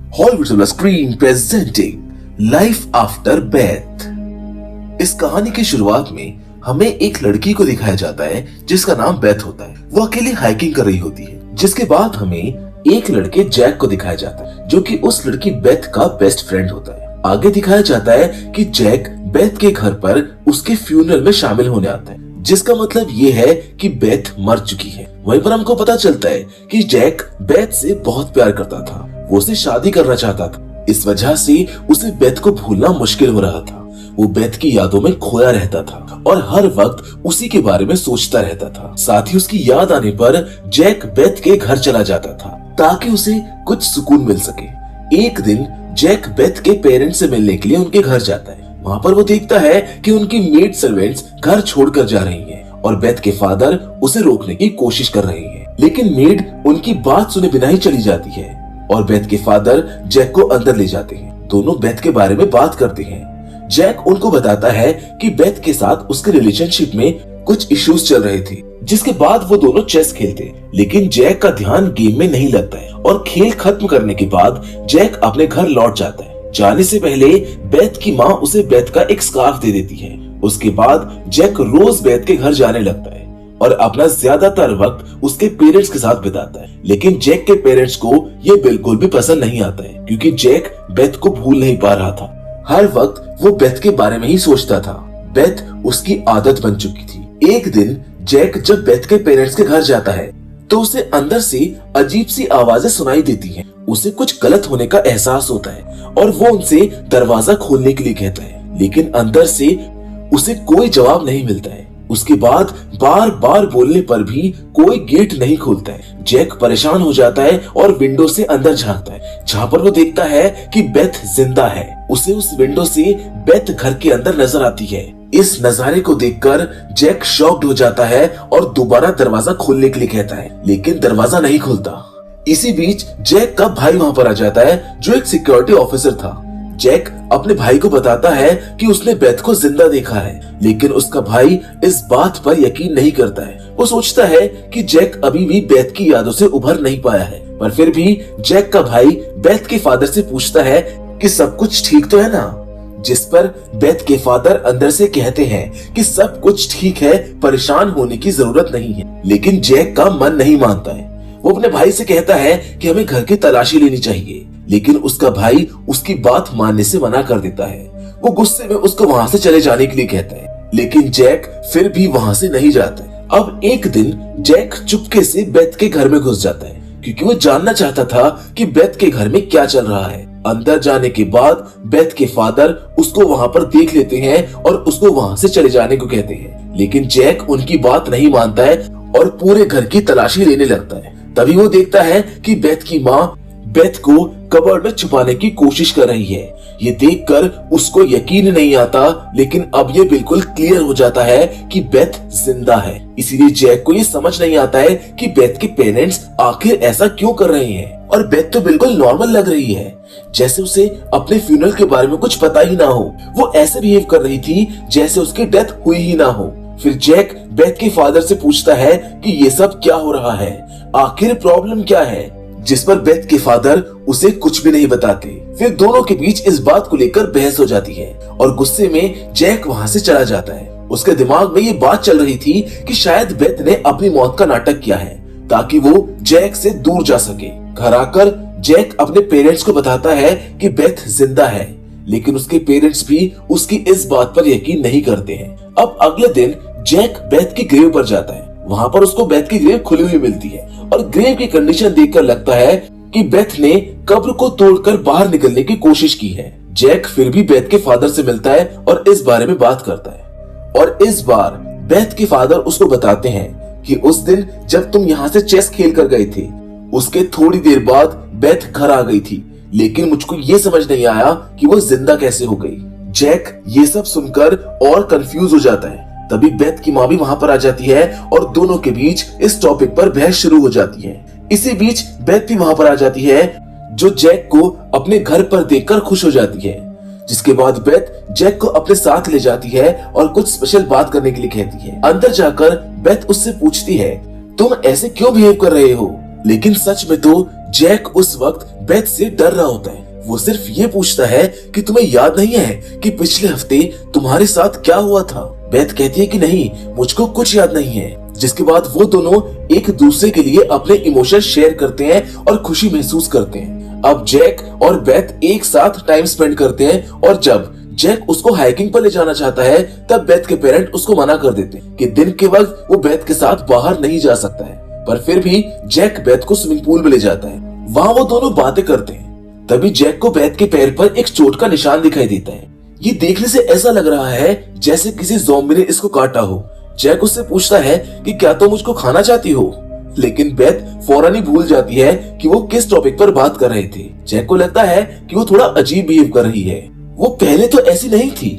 Hollywood silver screen presenting life after Beth. इस कहानी की शुरुआत में हमें एक लड़की को दिखाया जाता है जिसका नाम बेथ होता है। वो अकेली हाइकिंग कर रही होती है, जिसके बाद हमें एक लड़के जैक को दिखाया जाता है जो कि उस लड़की बेथ का बेस्ट फ्रेंड होता है। आगे दिखाया जाता है कि जैक बेथ के घर पर उसके फ्यूनरल में शामिल होने आता है, जिसका मतलब ये है कि बेथ मर चुकी है। वहीं पर हमको पता चलता है कि जैक बेथ से बहुत प्यार करता था, वो उससे शादी करना चाहता था। इस वजह से उसे बेथ को भूलना मुश्किल हो रहा था। वो बेथ की यादों में खोया रहता था और हर वक्त उसी के बारे में सोचता रहता था। साथ ही उसकी याद आने पर जैक बेथ के घर चला जाता था ताकि उसे कुछ सुकून मिल सके। एक दिन जैक बेथ के पेरेंट्स से मिलने के लिए उनके घर जाता है। वहाँ पर वो देखता है कि उनकी मेड सर्वेंट्स घर छोड़कर जा रही हैं और बेथ के फादर उसे रोकने की कोशिश कर रहे हैं, लेकिन मेड उनकी बात सुने बिना ही चली जाती है और बेथ के फादर जैक को अंदर ले जाते हैं। दोनों बेथ के बारे में बात करते हैं। जैक उनको बताता है कि बेथ के साथ उसके रिलेशनशिप में कुछ इश्यूज चल रहे थे, जिसके बाद वो दोनों चेस खेलते, लेकिन जैक का ध्यान गेम में नहीं लगता है और खेल खत्म करने के बाद जैक अपने घर लौट जाता है। जाने से पहले बेथ की माँ उसे बेथ का एक स्कार्फ दे देती है। उसके बाद जैक रोज बेथ के घर जाने लगता है और अपना ज्यादातर वक्त उसके पेरेंट्स के साथ बिताता है, लेकिन जैक के पेरेंट्स को ये बिल्कुल भी पसंद नहीं आता है क्योंकि जैक बेथ को भूल नहीं पा रहा था। हर वक्त वो बेथ के बारे में ही सोचता था। बेथ उसकी आदत बन चुकी थी। एक दिन जैक जब बेथ के पेरेंट्स के घर जाता है तो उसे अंदर से अजीब सी आवाजें सुनाई देती हैं। उसे कुछ गलत होने का एहसास होता है और वो उनसे दरवाजा खोलने के लिए कहता है, लेकिन अंदर से उसे कोई जवाब नहीं मिलता है। उसके बाद बार बार बोलने पर भी कोई गेट नहीं खोलता है। जैक परेशान हो जाता है और विंडो से अंदर झांकता है, जहाँ पर वो देखता है कि बेथ जिंदा है। उसे उस विंडो से बेथ घर के अंदर नजर आती है। इस नजारे को देखकर जैक शॉक्ड हो जाता है और दोबारा दरवाजा खोलने के लिए कहता है, लेकिन दरवाजा नहीं खुलता। इसी बीच जैक का भाई वहाँ पर आ जाता है जो एक सिक्योरिटी ऑफिसर था। जैक अपने भाई को बताता है कि उसने बेथ को जिंदा देखा है, लेकिन उसका भाई इस बात पर यकीन नहीं करता है। वो सोचता है कि जैक अभी भी बेथ की यादों से उभर नहीं पाया है, पर फिर भी जैक का भाई बेथ के फादर से पूछता है कि सब कुछ ठीक तो है ना, जिस पर बेथ के फादर अंदर से कहते हैं कि सब कुछ ठीक है, परेशान होने की जरूरत नहीं है। लेकिन जैक का मन नहीं मानता है। वो अपने भाई से कहता है कि हमें घर की तलाशी लेनी चाहिए, लेकिन उसका भाई उसकी बात मानने से मना कर देता है। वो गुस्से में उसको वहाँ से चले जाने के लिए कहता है, लेकिन जैक फिर भी वहाँ से नहीं जाता है। अब एक दिन जैक चुपके से बेथ के घर में घुस जाता है क्योंकि वो जानना चाहता था कि बेथ के घर में क्या चल रहा है। अंदर जाने के बाद बेथ के फादर उसको वहाँ पर देख लेते हैं और उसको वहाँ से चले जाने को कहते हैं, लेकिन जैक उनकी बात नहीं मानता है और पूरे घर की तलाशी लेने लगता है। तभी वो देखता है कि बेथ की माँ बेथ को कबर्ड में छुपाने की कोशिश कर रही है। ये देखकर उसको यकीन नहीं आता, लेकिन अब ये बिल्कुल क्लियर हो जाता है कि बेथ जिंदा है। इसीलिए जैक को ये समझ नहीं आता है कि बेथ के पेरेंट्स आखिर ऐसा क्यों कर रहे हैं। और बेथ तो बिल्कुल नॉर्मल लग रही है, जैसे उसे अपने फ्यूनरल के बारे में कुछ पता ही ना हो। वो ऐसे बिहेव कर रही थी जैसे उसकी डेथ हुई ही ना हो। फिर जैक बेथ के फादर से पूछता है कि ये सब क्या हो रहा है, आखिर प्रॉब्लम क्या है, जिस पर बेथ के फादर उसे कुछ भी नहीं बताते। फिर दोनों के बीच इस बात को लेकर बहस हो जाती है और गुस्से में जैक वहाँ से चला जाता है। उसके दिमाग में ये बात चल रही थी कि शायद बेथ ने अपनी मौत का नाटक किया है ताकि वो जैक से दूर जा सके। घर आकर जैक अपने पेरेंट्स को बताता है कि बेथ जिंदा है, लेकिन उसके पेरेंट्स भी उसकी इस बात पर यकीन नहीं करते हैं। अब अगले दिन जैक बेथ की ग्रेव पर जाता है। वहाँ पर उसको बेथ की ग्रेव खुली हुई मिलती है और ग्रेव की कंडीशन देखकर लगता है कि बेथ ने कब्र को तोड़कर बाहर निकलने की कोशिश की है। जैक फिर भी बेथ के फादर से मिलता है और इस बारे में बात करता है और इस बार बेथ के फादर उसको बताते हैं कि उस दिन जब तुम यहाँ से चेस खेल कर गए थे, उसके थोड़ी देर बाद बेथ घर आ गई थी, लेकिन मुझको ये समझ नहीं आया कि वो जिंदा कैसे हो गई। जैक ये सब सुनकर और कंफ्यूज हो जाता है। तभी बेथ की माँ भी वहाँ पर आ जाती है और दोनों के बीच इस टॉपिक पर बहस शुरू हो जाती है। इसी बीच बेथ भी वहाँ पर आ जाती है जो जैक को अपने घर पर देखकर खुश हो जाती है, जिसके बाद बेथ जैक को अपने साथ ले जाती है और कुछ स्पेशल बात करने के लिए कहती है। अंदर जाकर बेथ उससे पूछती है, तुम ऐसे क्यों बिहेव कर रहे हो, लेकिन सच में तो जैक उस वक्त बेथ से डर रहा होता है। वो सिर्फ ये पूछता है कि तुम्हें याद नहीं है कि पिछले हफ्ते तुम्हारे साथ क्या हुआ था। बेथ कहती है कि नहीं, मुझको कुछ याद नहीं है। जिसके बाद वो दोनों एक दूसरे के लिए अपने इमोशन शेयर करते हैं और खुशी महसूस करते हैं। अब जैक और बेथ एक साथ टाइम स्पेंड करते हैं और जब जैक उसको हाइकिंग पर ले जाना चाहता है तब बेथ के पेरेंट उसको मना कर देते हैं कि दिन के वक्त वो बेथ के साथ बाहर नहीं जा सकता है। पर फिर भी जैक बेथ को स्विमिंग पूल में ले जाता है। वहाँ वो दोनों बातें करते हैं। तभी जैक को बेथ के पैर पर एक चोट का निशान दिखाई देता है। ये देखने से ऐसा लग रहा है जैसे किसी ज़ॉम्बी ने इसको काटा हो। जैक उससे पूछता है कि क्या तुम मुझको खाना चाहती हो, लेकिन बेथ फौरन ही भूल जाती है कि वो किस टॉपिक पर बात कर रहे थे। जैक को लगता है कि वो थोड़ा अजीब बिहेव कर रही है। वो पहले तो ऐसी नहीं थी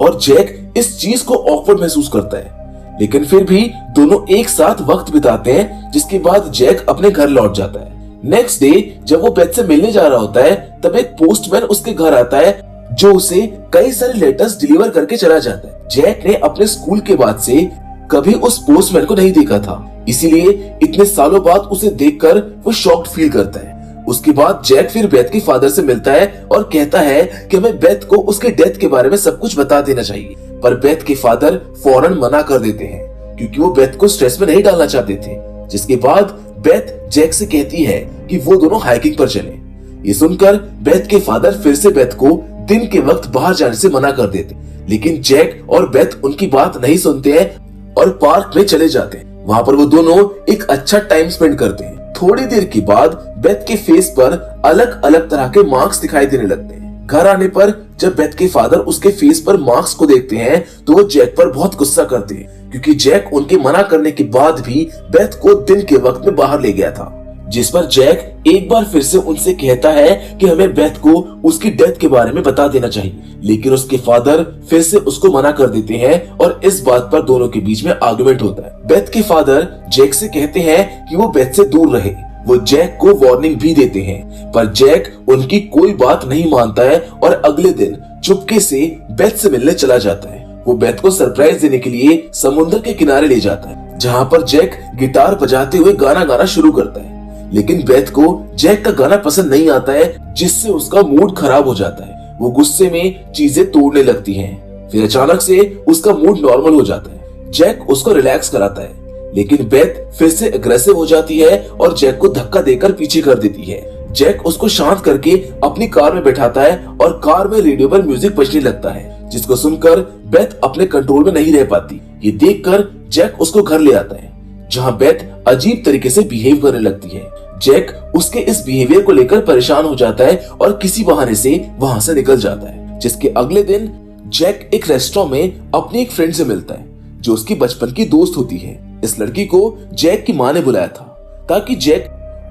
और जैक इस चीज को ऑकवर्ड महसूस करता है। लेकिन फिर भी दोनों एक साथ वक्त बिताते हैं, जिसके बाद जैक अपने घर लौट जाता है। नेक्स्ट डे जब वो बेथ से मिलने जा रहा होता है तब एक पोस्टमैन उसके घर आता है जो उसे कई सारे लेटर्स डिलीवर करके चला जाता है। जैक ने अपने स्कूल के बाद से कभी उस पोस्टमैन को नहीं देखा था, इसीलिए इतने सालों बाद उसे देखकर वो शॉक्ड फील करता है। उसके बाद जैक फिर बेथ के फादर से मिलता है और कहता है कि हमें बेथ को उसके डेथ के बारे में सब कुछ बता देना चाहिए। पर बेथ के फादर फौरन मना कर देते हैं क्योंकि वो बेथ को स्ट्रेस में नहीं डालना चाहते थे। जिसके बाद बेथ जैक से कहती है कि वो दोनों हाइकिंग पर चले। ये सुनकर बेथ के फादर फिर से बेथ को दिन के वक्त बाहर जाने से मना कर देते, लेकिन जैक और बेथ उनकी बात नहीं सुनते हैं और पार्क में चले जाते हैं। वहाँ पर वो दोनों एक अच्छा टाइम स्पेंड करते हैं। थोड़ी देर के बाद बेथ के फेस पर अलग अलग तरह के मार्क्स दिखाई देने लगते हैं। घर आने पर जब बेथ के फादर उसके फेस पर मार्क्स को देखते हैं तो वो जैक पर बहुत गुस्सा करते हैं क्योंकि जैक उनके मना करने के बाद भी बेथ को दिन के वक्त में बाहर ले गया था। जिस पर जैक एक बार फिर से उनसे कहता है कि हमें बेथ को उसकी डेथ के बारे में बता देना चाहिए, लेकिन उसके फादर फिर से उसको मना कर देते हैं और इस बात पर दोनों के बीच में आर्गुमेंट होता है। बेथ के फादर जैक से कहते हैं कि वो बेथ से दूर रहे। वो जैक को वार्निंग भी देते हैं, पर जैक उनकी कोई बात नहीं मानता है और अगले दिन चुपके से बेथ से मिलने चला जाता है। वो बेथ को सरप्राइज देने के लिए समुद्र के किनारे ले जाता है, जहाँ पर जैक गिटार बजाते हुए गाना गाना शुरू करता है। लेकिन बेथ को जैक का गाना पसंद नहीं आता है, जिससे उसका मूड खराब हो जाता है। वो गुस्से में चीजें तोड़ने लगती हैं। फिर अचानक से उसका मूड नॉर्मल हो जाता है। जैक उसको रिलैक्स कराता है, लेकिन बेथ फिर से अग्रेसिव हो जाती है और जैक को धक्का देकर पीछे कर देती है। जैक उसको शांत करके अपनी कार में बैठाता है और कार में रेडियो पर म्यूजिक बजने लगता है, जिसको सुनकर बेथ अपने कंट्रोल में नहीं रह पाती। ये देखकर जैक उसको घर ले आता है, जहाँ बेथ अजीब तरीके से बिहेव करने लगती है। जैक उसके इस बिहेवियर को लेकर परेशान हो जाता है और किसी बहाने से वहां से निकल जाता है। जिसके अगले दिन जैक एक रेस्टोरेंट में अपनी एक फ्रेंड से मिलता है जो उसकी बचपन की दोस्त होती है। इस लड़की को जैक की माँ ने बुलाया था ताकि जैक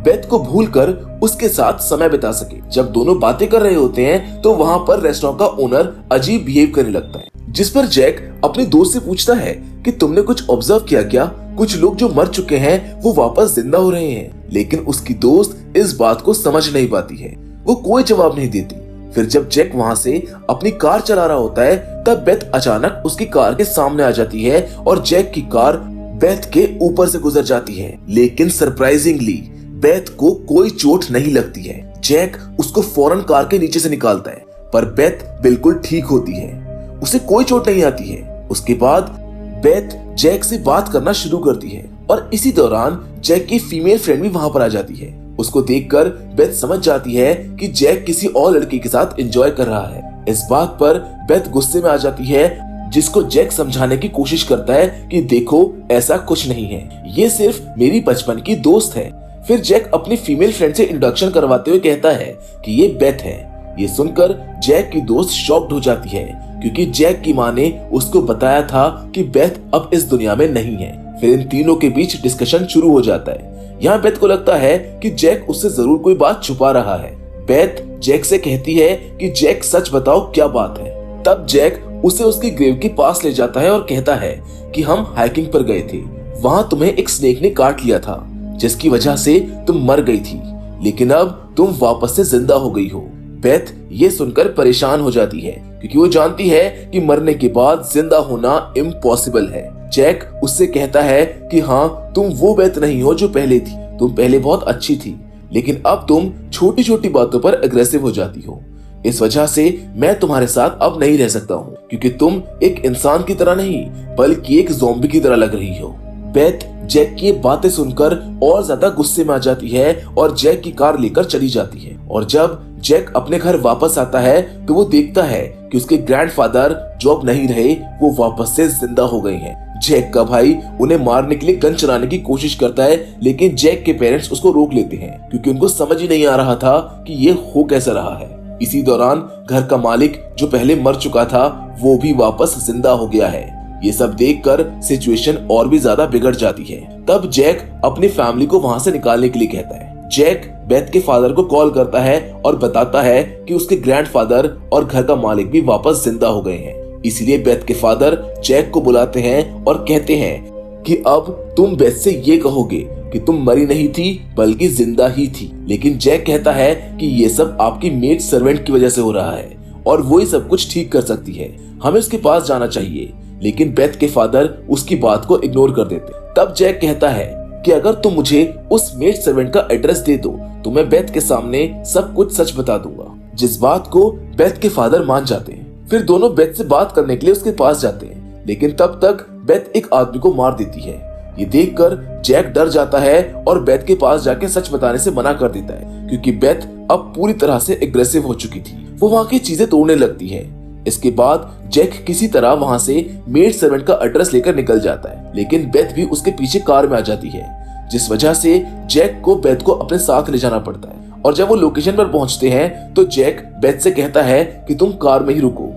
बेथ को भूलकर उसके साथ समय बिता सके। जब दोनों बातें कर रहे होते हैं तो वहाँ पर रेस्टोरेंट का ओनर अजीब बिहेव करने लगता है, जिस पर जैक अपने दोस्त से पूछता है कि तुमने कुछ ऑब्जर्व किया क्या? कुछ लोग जो मर चुके हैं वो वापस जिंदा हो रहे हैं। लेकिन उसकी दोस्त इस बात को समझ नहीं पाती है। वो कोई जवाब नहीं देती। फिर जब जैक वहाँ से अपनी कार चला रहा होता है तब बेथ अचानक उसकी कार के सामने आ जाती है और जैक की कार बेथ के ऊपर से गुजर जाती है। लेकिन सरप्राइजिंगली बेथ को कोई चोट नहीं लगती है। जैक उसको फौरन कार के नीचे से निकालता है, पर बेथ बिल्कुल ठीक होती है, उसे कोई चोट नहीं आती है। उसके बाद बेथ जैक से बात करना शुरू करती है और इसी दौरान जैक की फीमेल फ्रेंड भी वहां पर आ जाती है। उसको देखकर बेथ समझ जाती है कि जैक किसी और लड़की के साथ एंजॉय कर रहा है। इस बात पर बेथ गुस्से में आ जाती है, जिसको जैक समझाने की कोशिश करता है कि देखो ऐसा कुछ नहीं है, ये सिर्फ मेरी बचपन की दोस्त है। फिर जैक अपनी फीमेल फ्रेंड से इंट्रोडक्शन करवाते हुए कहता है कि ये बेथ है। ये सुनकर जैक की दोस्त शॉक्ड हो जाती है क्योंकि जैक की माँ ने उसको बताया था कि बेथ अब इस दुनिया में नहीं है। फिर इन तीनों के बीच डिस्कशन शुरू हो जाता है। यहाँ बेथ को लगता है कि जैक उससे जरूर कोई बात छुपा रहा है। बेथ जैक से कहती है कि जैक सच बताओ क्या बात है। तब जैक उसे उसकी ग्रेव के पास ले जाता है और कहता है कि हम हाइकिंग पर गए थे, वहां तुम्हें एक स्नेक ने काट लिया था जिसकी वजह से तुम मर गई थी, लेकिन अब तुम वापस से जिंदा हो गई हो। बेथ ये सुनकर परेशान हो जाती है क्योंकि वो जानती है कि मरने के बाद जिंदा होना इम्पॉसिबल है। जैक उससे कहता है कि हाँ, तुम वो बेथ नहीं हो जो पहले थी, तुम पहले बहुत अच्छी थी, लेकिन अब तुम छोटी छोटी बातों पर अग्रेसिव हो जाती हो। इस वजह से मैं तुम्हारे साथ अब नहीं रह सकता हूँ, क्योंकि तुम एक इंसान की तरह नहीं बल्कि एक ज़ॉम्बी की तरह लग रही हो। बेथ जैक की बातें सुनकर और ज्यादा गुस्से में आ जाती है और जैक की कार लेकर चली जाती है। और जब जैक अपने घर वापस आता है तो वो देखता है कि उसके ग्रैंडफादर जो अब नहीं रहे वो वापस से जिंदा हो गए हैं। जैक का भाई उन्हें मारने के लिए गन चलाने की कोशिश करता है, लेकिन जैक के पेरेंट्स उसको रोक लेते हैं क्योंकि उनको समझ ही नहीं आ रहा था कि ये हो कैसा रहा है। इसी दौरान घर का मालिक जो पहले मर चुका था वो भी वापस जिंदा हो गया है। ये सब देखकर सिचुएशन और भी ज्यादा बिगड़ जाती है। तब जैक अपनी फैमिली को वहां से निकालने के लिए कहता है। जैक बेथ के फादर को कॉल करता है और बताता है कि उसके ग्रैंडफादर और घर का मालिक भी वापस जिंदा हो गए हैं। इसलिए बेथ के फादर जैक को बुलाते हैं और कहते हैं कि अब तुम बेथ से ये कहोगे कि तुम मरी नहीं थी बल्कि जिंदा ही थी। लेकिन जैक कहता है कि ये सब आपकी मेड सर्वेंट की वजह से हो रहा है और वो ही सब कुछ ठीक कर सकती है, हमें उसके पास जाना चाहिए। लेकिन बेथ के फादर उसकी बात को इग्नोर कर देते। तब जैक कहता है कि अगर तुम मुझे उस मेड सर्वेंट का एड्रेस दे दो तो मैं बेथ के सामने सब कुछ सच बता दूंगा, जिस बात को बेथ के फादर मान जाते हैं। फिर दोनों बेथ से बात करने के लिए उसके पास जाते हैं, लेकिन तब तक बेथ एक आदमी को मार देती है। ये देखकर जैक डर जाता है और बेथ के पास जाके सच बताने से मना कर देता है, क्योंकि बेथ अब पूरी तरह से एग्रेसिव हो चुकी थी। वो वहां की चीजें तोड़ने लगती है। इसके बाद जैक किसी तरह वहां से मेड सर्वेंट का एड्रेस लेकर निकल जाता है, लेकिन बेथ भी उसके पीछे कार में आ जाती है, जिस वजह से जैक को बेथ को अपने साथ ले जाना पड़ता है। और जब वो लोकेशन पर पहुंचते हैं तो जैक बेथ से कहता है कि तुम कार में ही रुको।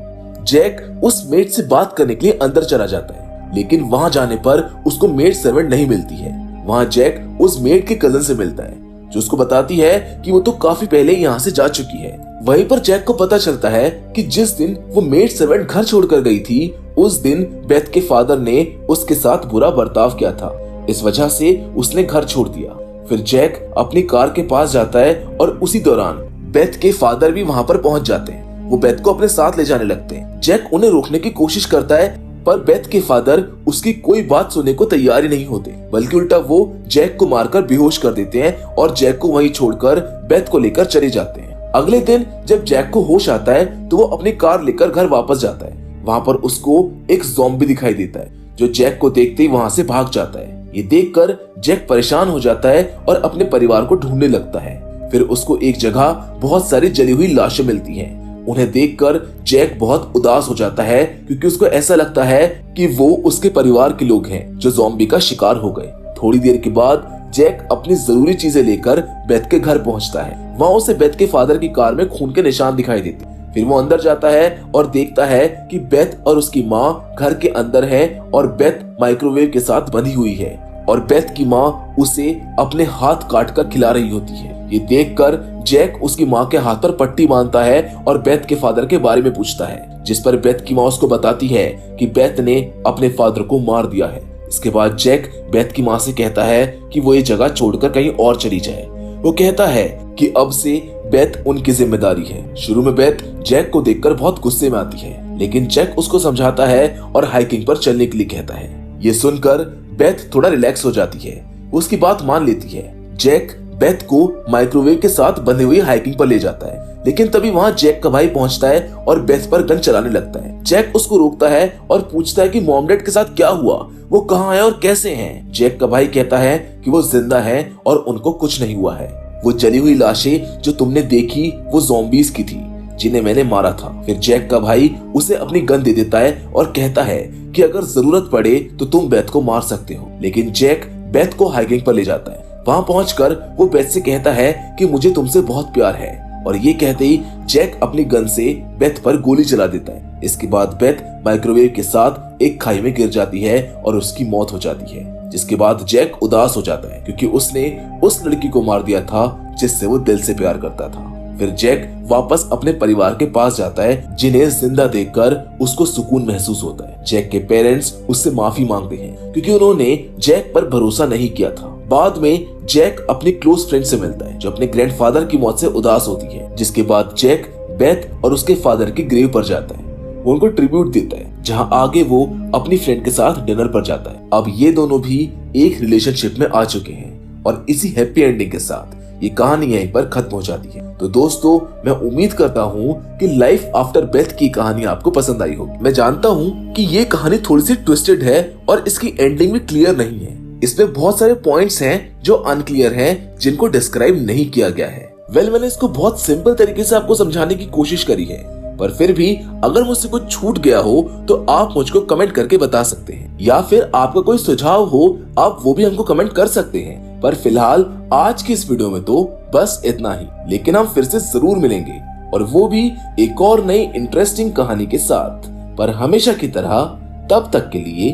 जैक उस मेड से बात करने के लिए अंदर चला जाता है, लेकिन वहां जाने पर उसको मेड सर्वेंट नहीं मिलती है। वहां जैक उस मेड के कजन से मिलता है, जो उसको बताती है कि वो तो काफी पहले यहाँ से जा चुकी है। वहीं पर जैक को पता चलता है कि जिस दिन वो मेड सर्वेंट घर छोड़कर गई थी उस दिन बेथ के फादर ने उसके साथ बुरा बर्ताव किया था। इस वजह से उसने घर छोड़ दिया। फिर जैक अपनी कार के पास जाता है और उसी दौरान बेथ के फादर भी वहां पर पहुंच जाते हैं। वो बेथ को अपने साथ ले जाने लगते हैं। जैक उन्हें रोकने की कोशिश करता है, पर बेथ के फादर उसकी कोई बात सुनने को तैयार ही नहीं होते, बल्कि उल्टा वो जैक को मारकर बेहोश कर देते हैं और जैक को वहीं छोड़कर बेथ को लेकर चले जाते हैं। अगले दिन जब जैक को होश आता है तो वो अपनी कार लेकर घर वापस जाता है। वहां पर उसको एक ज़ॉम्बी दिखाई देता है, जो जैक को देखते ही वहां से भाग जाता है। ये देखकर जैक परेशान हो जाता है और अपने परिवार को ढूंढने लगता है। फिर उसको एक जगह बहुत सारी जली हुई लाशें मिलती हैं। उन्हें देखकर जैक बहुत उदास हो जाता है, क्योंकि उसको ऐसा लगता है कि वो उसके परिवार के लोग हैं जो ज़ॉम्बी का शिकार हो गए। थोड़ी देर के बाद जैक अपनी जरूरी चीजें लेकर बेथ के घर पहुंचता है। वहां उसे बेथ के फादर की कार में खून के निशान दिखाई देते। फिर वो अंदर जाता है और देखता है कि बेथ और उसकी माँ घर के अंदर है और बेथ माइक्रोवेव के साथ बंधी हुई है और बेथ की माँ उसे अपने हाथ काटकर खिला रही होती है। ये देखकर जैक उसकी माँ के हाथ पर पट्टी बांधता है और बेथ के फादर के बारे में पूछता है, जिस पर बेथ की माँ उसको बताती है कि बेथ ने अपने फादर को मार दिया है। इसके बाद जैक बेथ की माँ से कहता है कि वो ये जगह छोड़कर कहीं और चली जाए। वो कहता है कि अब से बेथ उनकी जिम्मेदारी है। शुरू में बेथ जैक को देखकर बहुत गुस्से में आती है, लेकिन जैक उसको समझाता है और हाइकिंग पर चलने के लिए कहता है। ये सुनकर बेथ थोड़ा रिलैक्स हो जाती है, उसकी बात मान लेती है। जैक बेथ को माइक्रोवेव के साथ बंधे हुए हाइकिंग पर ले जाता है, लेकिन तभी वहां जैक का भाई पहुंचता है और बेथ पर गन चलाने लगता है। जैक उसको रोकता है और पूछता है कि मॉम डैड के साथ क्या हुआ, वो कहाँ है और कैसे हैं। जैक का भाई कहता है कि वो जिंदा है और उनको कुछ नहीं हुआ है। वो जली हुई लाशें जो तुमने देखी वो ज़ॉम्बीज की थी जिन्हें मैंने मारा था। फिर जैक का भाई उसे अपनी गन दे देता है और कहता है कि अगर जरूरत पड़े तो तुम बेथ को मार सकते हो। लेकिन जैक बेथ को हाइकिंग पर ले जाता है। वहां पहुंचकर वो बेथ से कहता है कि मुझे तुमसे बहुत प्यार है, और ये कहते ही जैक अपनी गन से बेथ पर गोली चला देता है। इसके बाद बेथ माइक्रोवेव के साथ एक खाई में गिर जाती है और उसकी मौत हो जाती है, जिसके बाद जैक उदास हो जाता है क्योंकि उसने उस लड़की को मार दिया था जिससे वो दिल से प्यार करता था। फिर जैक वापस अपने परिवार के पास जाता है, जिन्हें जिंदा देखकर उसको सुकून महसूस होता है। जैक के पेरेंट्स उससे माफी मांगते हैं क्योंकि उन्होंने जैक पर भरोसा नहीं किया था। बाद में जैक अपने क्लोज फ्रेंड से मिलता है जो अपने ग्रैंडफादर की मौत से उदास होती है, जिसके बाद जैक बेथ और उसके फादर की ग्रेव पर जाता है। वो उनको ट्रिब्यूट देता है, जहां आगे वो अपनी फ्रेंड के साथ डिनर पर जाता है। अब ये दोनों भी एक रिलेशनशिप में आ चुके हैं और इसी हैप्पी एंडिंग के साथ ये कहानी यहीं पर खत्म हो जाती है। तो दोस्तों, मैं उम्मीद करता हूँ कि लाइफ आफ्टर डेथ की कहानी आपको पसंद आई होगी। मैं जानता हूँ कि ये कहानी थोड़ी सी ट्विस्टेड है और इसकी एंडिंग भी क्लियर नहीं है। इसमें बहुत सारे पॉइंट्स हैं जो अनक्लियर हैं, जिनको डिस्क्राइब नहीं किया गया है। मैंने इसको बहुत सिंपल तरीके से आपको समझाने की कोशिश करी है, पर फिर भी अगर मुझसे कुछ छूट गया हो तो आप मुझको कमेंट करके बता सकते हैं, या फिर आपका कोई सुझाव हो आप वो भी हमको कमेंट कर सकते हैं। पर फिलहाल आज की इस वीडियो में तो बस इतना ही, लेकिन हम फिर से जरूर मिलेंगे, और वो भी एक और नई इंटरेस्टिंग कहानी के साथ। पर हमेशा की तरह तब तक के लिए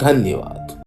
धन्यवाद।